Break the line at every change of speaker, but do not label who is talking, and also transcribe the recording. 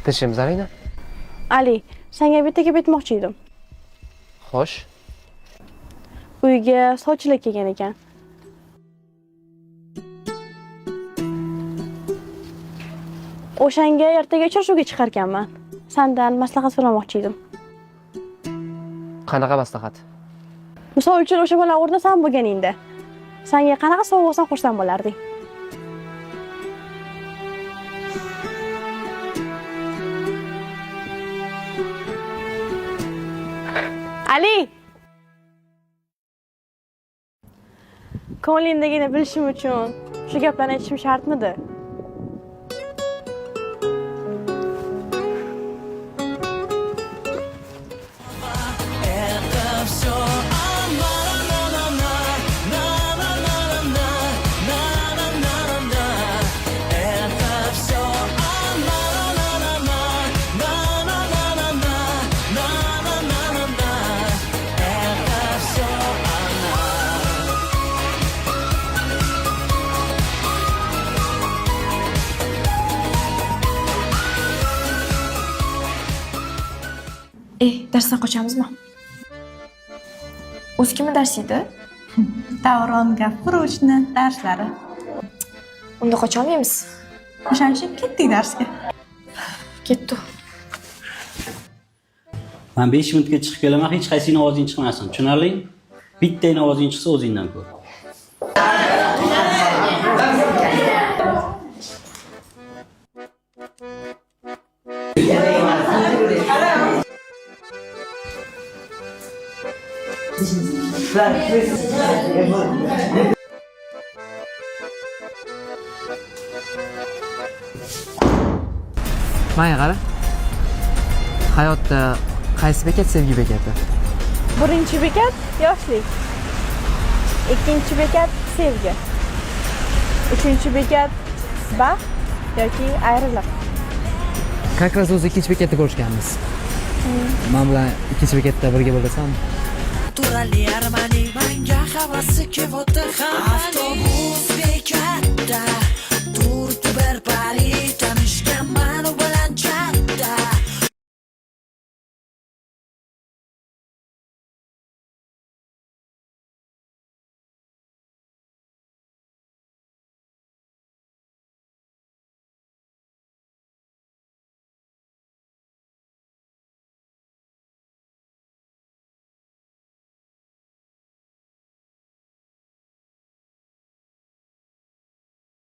Tinchlikmi Zarina?
Ali, senga bittaga bitmoqchi edim.
Xo'sh.
Uyga sovchilar kelgan ekan. O'shanga ertaga uchrashuvga chiqarkanman. Sendan maslahat so'ramoqchi edim.
Qanaqa maslahat?
Misol uchun o'sha bola o'rda san bo'lganingda, senga qanaqa sovg'a olsang xursand bo'larding? Ali! Ko'nglingdagini bilishim uchun shu gaplarni aytishim shartmidi?
Darsdan qochamizmi? O'zi kimni dars edi?
Davron Gafurovichni darslari.
Unda qocha olmaymiz.
O'shaning uchun ketdik darsga.
Ketdi.
Men 5 minutga chiqib kelaman, hech qaysing ovozing chiqmasin. Tushunarlimi? Bittang ovozing chiqsa o'zingdan ko'r.
Menga qara. Hayotda qaysi bekat sevgi bekati?
Birinchi bekat yoshlik. Ikkinchi bekat sevgi. Uchinchi bekat baxt yoki ayriliq.
Как раз o'zi ikkinchi bekatda ko'rishganmiz. Men bilan ikkinchi bekatda birga bo'lasanmi?
Turali armani manga havasi kelibdi ham